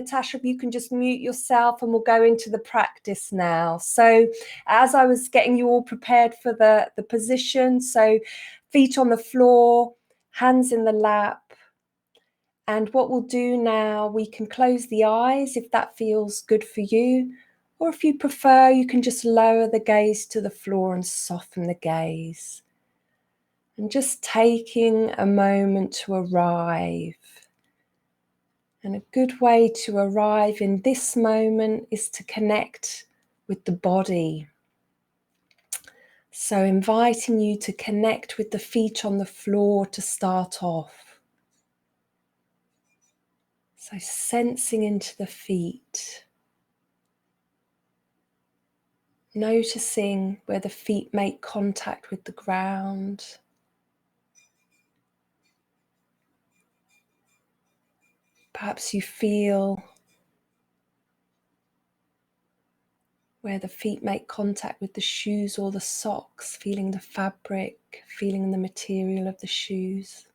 Natasha, if you can just mute yourself and we'll go into the practice now. So as I was getting you all prepared for the position, so feet on the floor, hands in the lap. And what we'll do now, we can close the eyes if that feels good for you. Or if you prefer, you can just lower the gaze to the floor and soften the gaze. And just taking a moment to arrive. And a good way to arrive in this moment is to connect with the body. So inviting you to connect with the feet on the floor to start off. So sensing into the feet. Noticing where the feet make contact with the ground. Perhaps you feel where the feet make contact with the shoes or the socks, feeling the fabric, feeling the material of the shoes.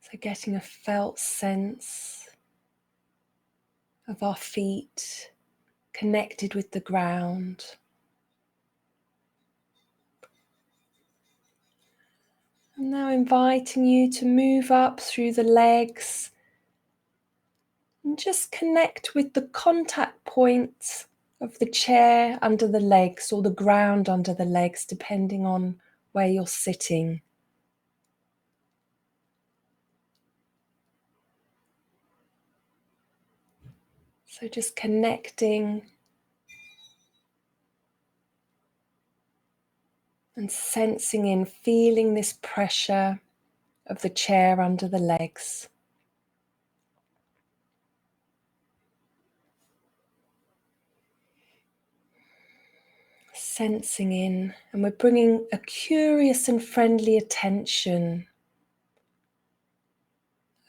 So getting a felt sense of our feet connected with the ground. And now inviting you to move up through the legs and just connect with the contact points of the chair under the legs or the ground under the legs, depending on where you're sitting. So just connecting and sensing in, feeling this pressure of the chair under the legs. Sensing in, and we're bringing a curious and friendly attention.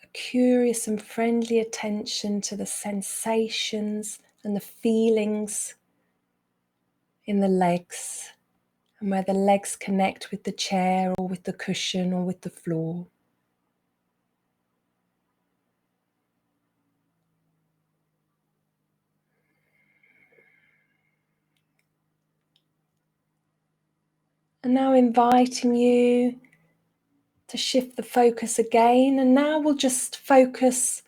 A curious and friendly attention to the sensations and the feelings in the legs, and where the legs connect with the chair or with the cushion or with the floor. And now inviting you to shift the focus again, and now we'll just focus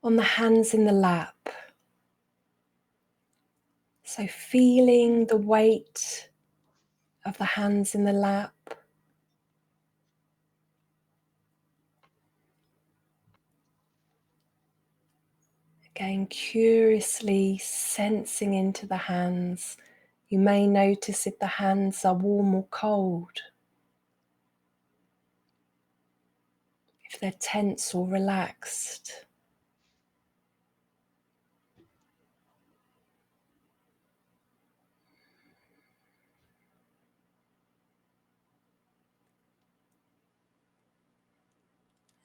on the hands in the lap. So feeling the weight of the hands in the lap. Again, curiously sensing into the hands. You may notice if the hands are warm or cold, if they're tense or relaxed.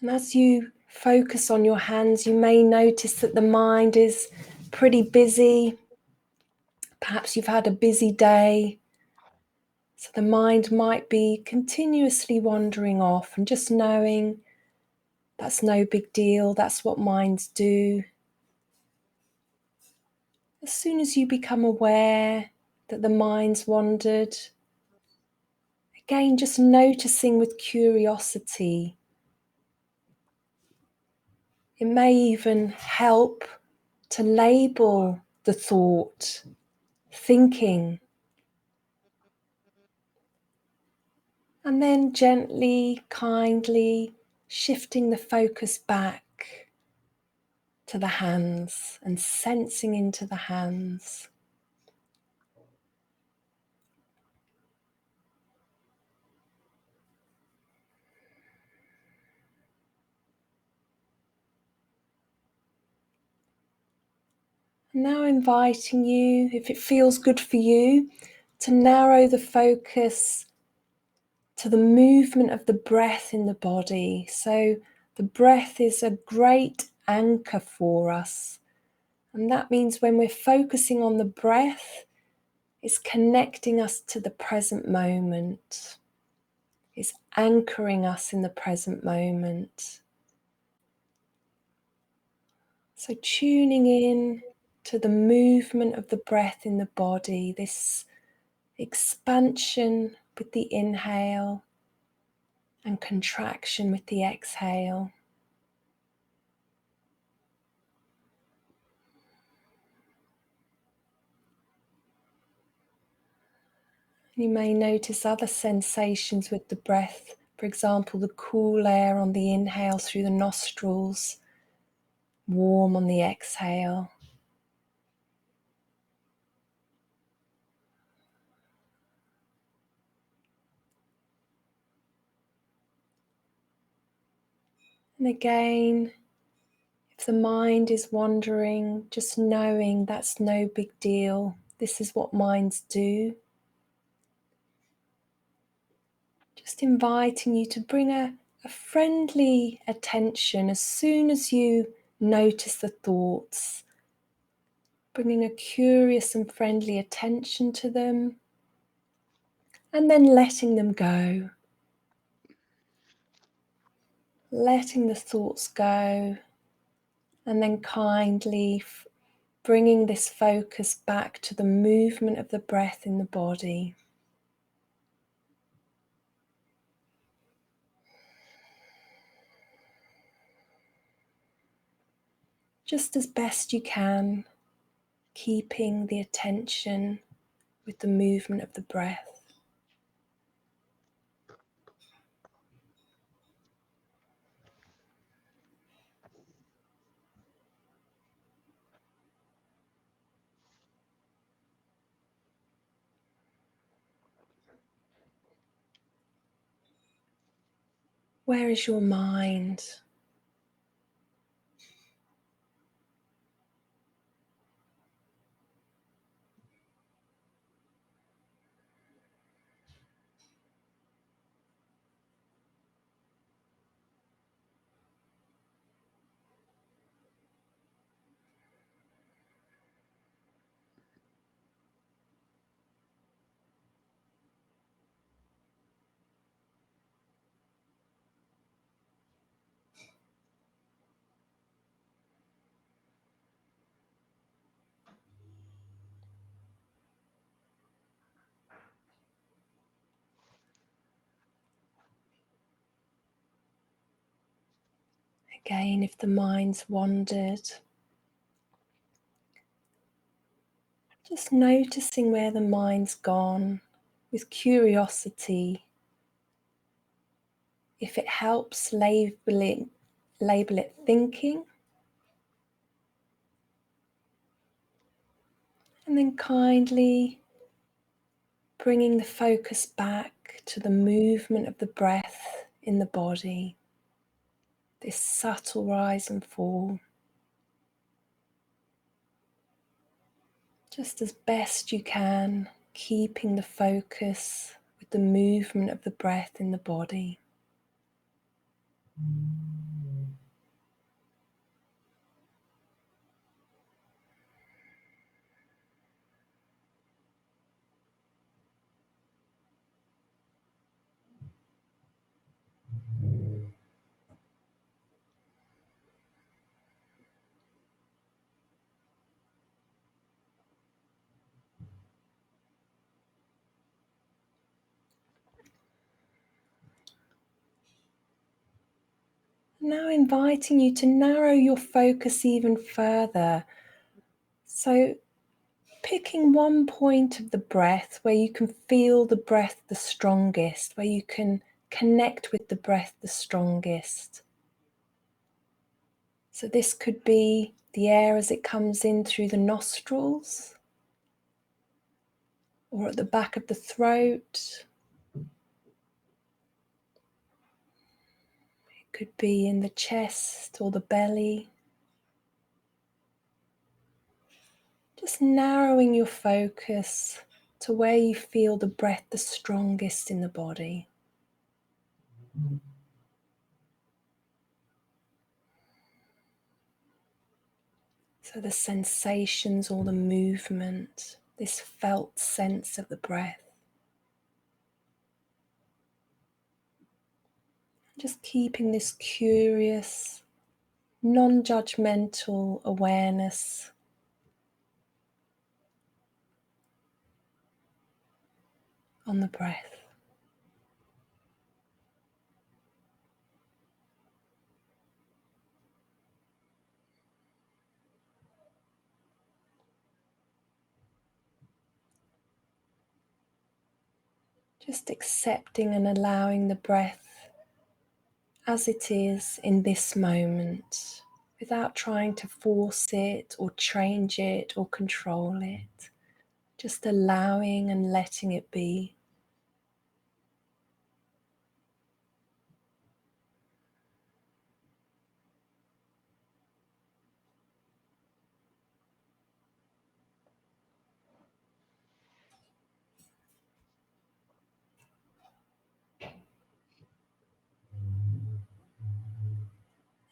And as you focus on your hands, you may notice that the mind is pretty busy. Perhaps you've had a busy day. So the mind might be continuously wandering off, and just knowing that's no big deal, that's what minds do. As soon as you become aware that the mind's wandered, again just noticing with curiosity. It may even help to label the thought, thinking, and then gently, kindly shifting the focus back to the hands and sensing into the hands. Now inviting you, if it feels good for you, to narrow the focus to the movement of the breath in the body. So the breath is a great anchor for us. And that means when we're focusing on the breath, it's connecting us to the present moment. is anchoring us in the present moment. So tuning in to the movement of the breath in the body, this expansion with the inhale and contraction with the exhale. You may notice other sensations with the breath, for example, the cool air on the inhale through the nostrils, warm on the exhale. And again, if the mind is wandering, just knowing that's no big deal. This is what minds do. Just inviting you to bring a friendly attention as soon as you notice the thoughts, bringing a curious and friendly attention to them, and then letting them go. Letting the thoughts go, and then kindly bringing this focus back to the movement of the breath in the body. Just as best you can, keeping the attention with the movement of the breath. Where is your mind? Again, if the mind's wandered, just noticing where the mind's gone with curiosity. If it helps, label it thinking, and then kindly bringing the focus back to the movement of the breath in the body, this subtle rise and fall. Just as best you can, keeping the focus with the movement of the breath in the body. Now inviting you to narrow your focus even further. So picking one point of the breath where you can feel the breath the strongest, where you can connect with the breath the strongest. So this could be the air as it comes in through the nostrils, or at the back of the throat. It could be in the chest or the belly. Just narrowing your focus to where you feel the breath the strongest in the body. So the sensations or the movement, this felt sense of the breath. Just keeping this curious, non-judgmental awareness on the breath. Just accepting and allowing the breath as it is in this moment, without trying to force it or change it or control it. Just allowing and letting it be.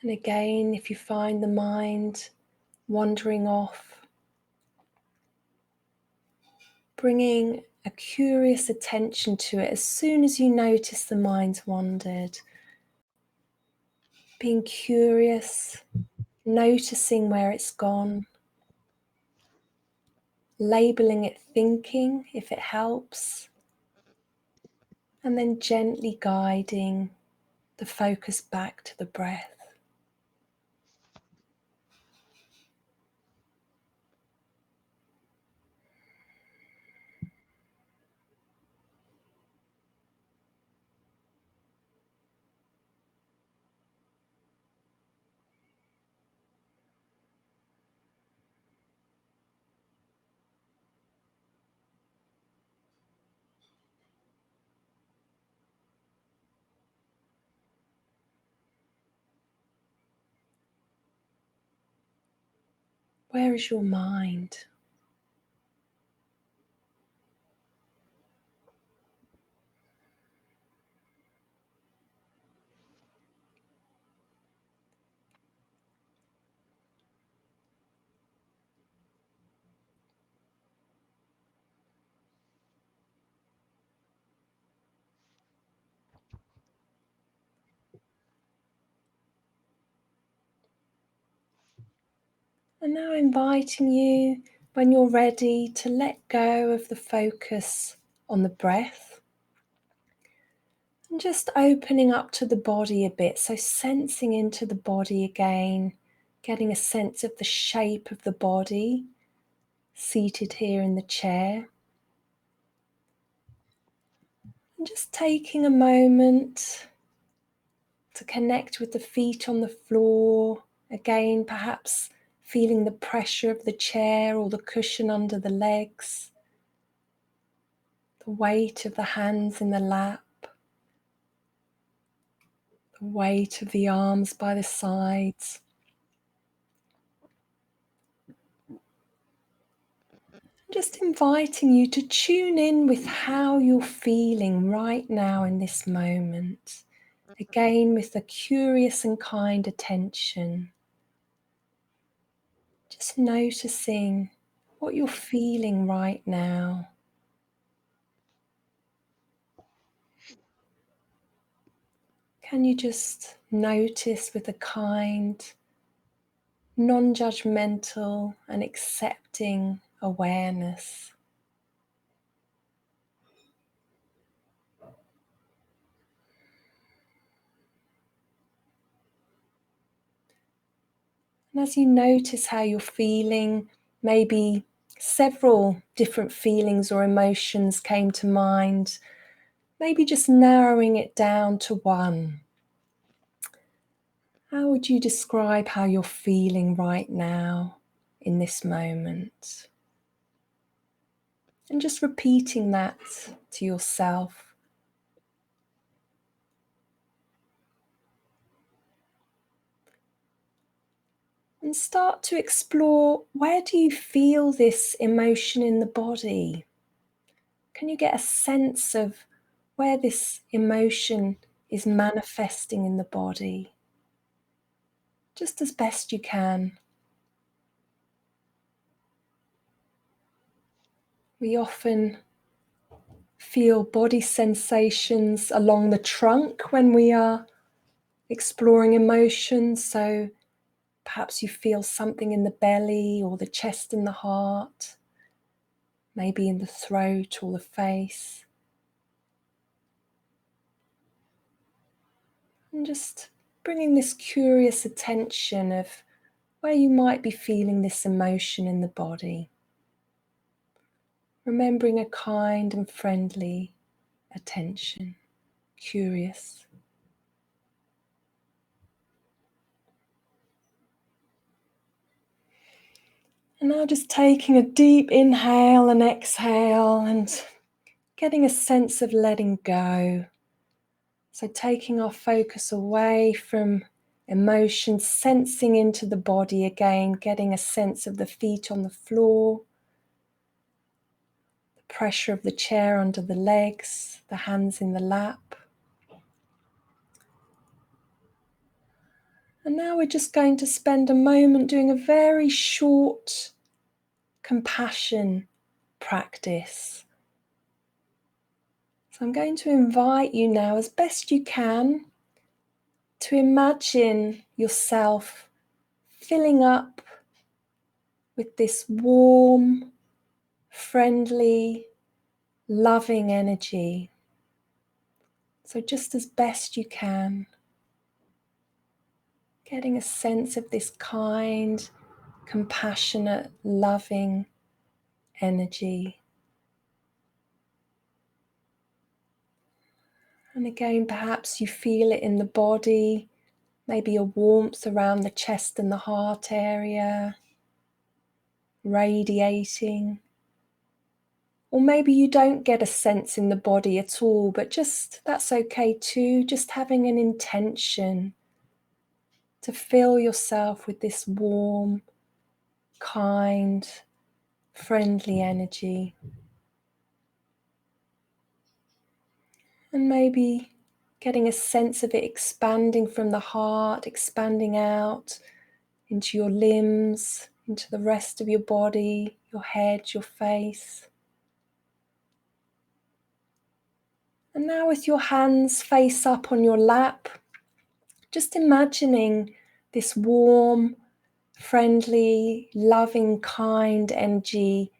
And again, if you find the mind wandering off, bringing a curious attention to it as soon as you notice the mind's wandered. Being curious, noticing where it's gone, labeling it thinking if it helps, and then gently guiding the focus back to the breath. Where is your mind? And now inviting you, when you're ready, to let go of the focus on the breath and just opening up to the body a bit. So sensing into the body again, getting a sense of the shape of the body, seated here in the chair. And just taking a moment to connect with the feet on the floor. Again, perhaps feeling the pressure of the chair or the cushion under the legs, the weight of the hands in the lap, the weight of the arms by the sides. Just inviting you to tune in with how you're feeling right now in this moment. Again, with a curious and kind attention. Just noticing what you're feeling right now. Can you just notice with a kind, non-judgmental and accepting awareness? And as you notice how you're feeling, maybe several different feelings or emotions came to mind, maybe just narrowing it down to one. How would you describe how you're feeling right now in this moment? And just repeating that to yourself. And start to explore, where do you feel this emotion in the body? Can you get a sense of where this emotion is manifesting in the body? Just as best you can. We often feel body sensations along the trunk when we are exploring emotions. So perhaps you feel something in the belly or the chest and the heart, maybe in the throat or the face. And just bringing this curious attention of where you might be feeling this emotion in the body. Remembering a kind and friendly attention, curious. And now just taking a deep inhale and exhale and getting a sense of letting go. So taking our focus away from emotion, sensing into the body again, getting a sense of the feet on the floor, the pressure of the chair under the legs, the hands in the lap. And now we're just going to spend a moment doing a very short compassion practice. So I'm going to invite you now, as best you can, to imagine yourself filling up with this warm, friendly, loving energy. So just as best you can, getting a sense of this kind, compassionate, loving energy. And again, perhaps you feel it in the body, maybe a warmth around the chest and the heart area, radiating. Or maybe you don't get a sense in the body at all, but just that's okay too, just having an intention to fill yourself with this warm, kind, friendly energy. And maybe getting a sense of it expanding from the heart, expanding out into your limbs, into the rest of your body, your head, your face. And now with your hands face up on your lap, just imagining this warm, friendly, loving, kind energy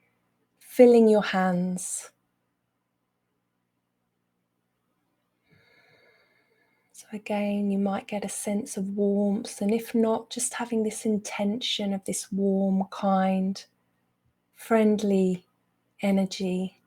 filling your hands. So again, you might get a sense of warmth, and if not, just having this intention of this warm, kind, friendly energy.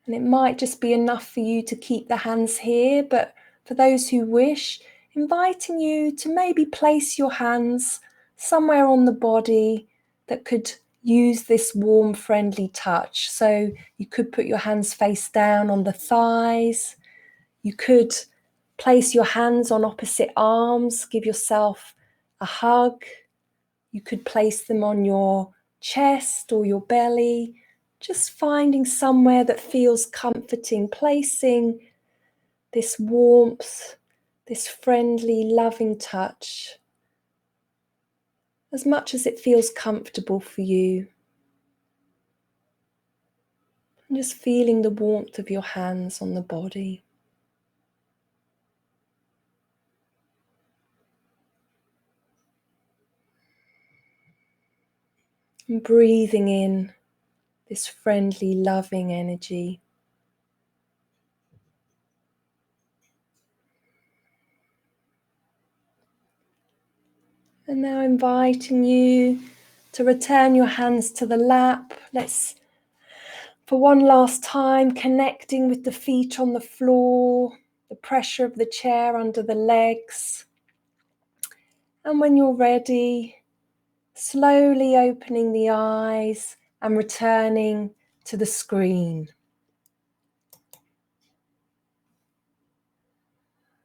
And it might just be enough for you to keep the hands here, but for those who wish, inviting you to maybe place your hands somewhere on the body that could use this warm, friendly touch. So you could put your hands face down on the thighs. You could place your hands on opposite arms, give yourself a hug. You could place them on your chest or your belly, just finding somewhere that feels comforting, placing this warmth, this friendly, loving touch, as much as it feels comfortable for you. And just feeling the warmth of your hands on the body. And breathing in this friendly, loving energy. And now inviting you to return your hands to the lap. Let's, for one last time, connecting with the feet on the floor, the pressure of the chair under the legs. And when you're ready, slowly opening the eyes and returning to the screen.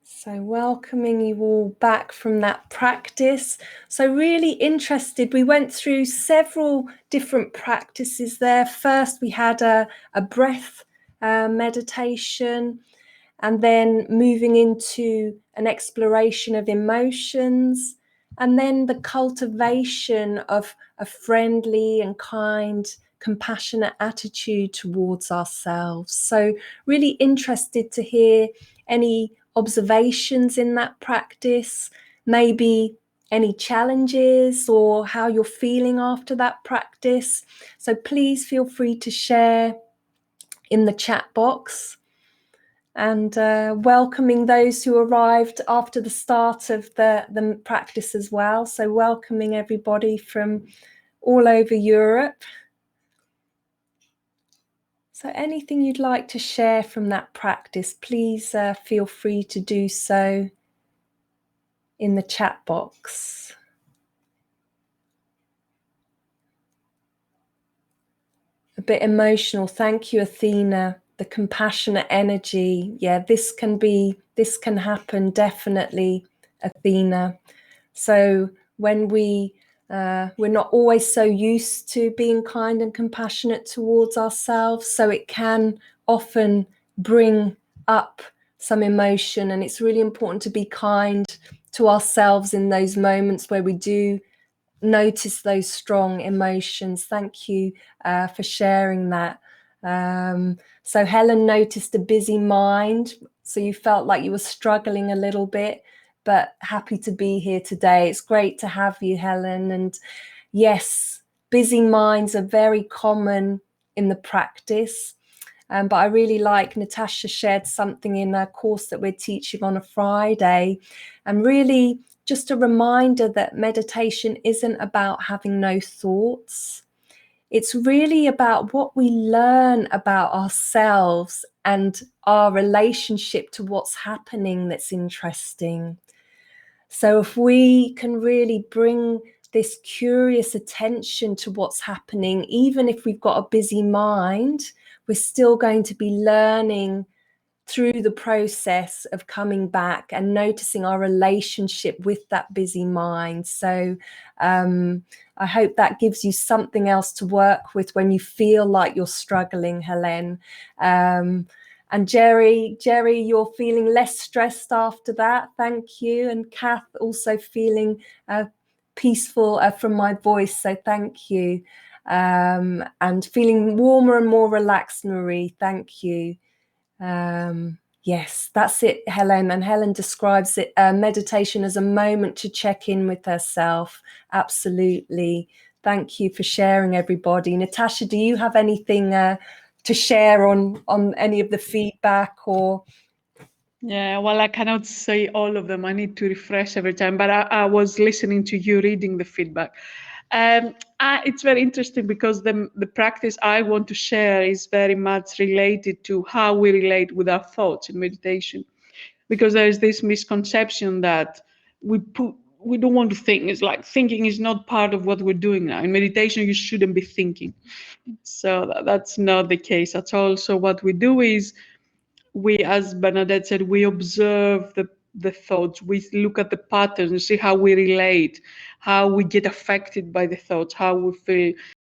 So welcoming you all back from that practice. So really interested, we went through several different practices there. First we had a breath meditation, and then moving into an exploration of emotions, and then the cultivation of a friendly and kind, compassionate attitude towards ourselves. So really interested to hear any observations in that practice, maybe any challenges or how you're feeling after that practice. So please feel free to share in the chat box. And welcoming those who arrived after the start of the practice as well. So welcoming everybody from all over Europe. So anything you'd like to share from that practice, please feel free to do so in the chat box. A bit emotional. Thank you, Athena. The compassionate energy. Yeah, this can happen, definitely, Athena. So when we're not always so used to being kind and compassionate towards ourselves, so it can often bring up some emotion, and it's really important to be kind to ourselves in those moments where we do notice those strong emotions. Thank you for sharing that. So Helen noticed a busy mind, so you felt like you were struggling a little bit, but happy to be here today. It's great to have you, Helen. And yes, busy minds are very common in the practice. But I really like Natasha shared something in a course that we're teaching on a Friday, and really just a reminder that meditation isn't about having no thoughts. It's really about what we learn about ourselves and our relationship to what's happening that's interesting. So if we can really bring this curious attention to what's happening, even if we've got a busy mind, we're still going to be learning through the process of coming back and noticing our relationship with that busy mind. So I hope that gives you something else to work with when you feel like you're struggling, Helen. And Jerry, you're feeling less stressed after that. Thank you. And Kath also feeling peaceful from my voice. So thank you. And feeling warmer and more relaxed, Marie. Thank you. Yes, that's it, Helen. And Helen describes it, meditation as a moment to check in with herself. Absolutely. Thank you for sharing, everybody. Natasha, do you have anything to share on any of the feedback or? Yeah, well, I cannot say all of them. I need to refresh every time, but I was listening to you reading the feedback. It's very interesting because the practice I want to share is very much related to how we relate with our thoughts in meditation. Because there is this misconception that we don't want to think. It's like thinking is not part of what we're doing now. In meditation, you shouldn't be thinking. So that's not the case at all. So what we do is, as Bernadette said, we observe the thoughts, we look at the patterns, see how we relate, how we get affected by the thoughts, how we feel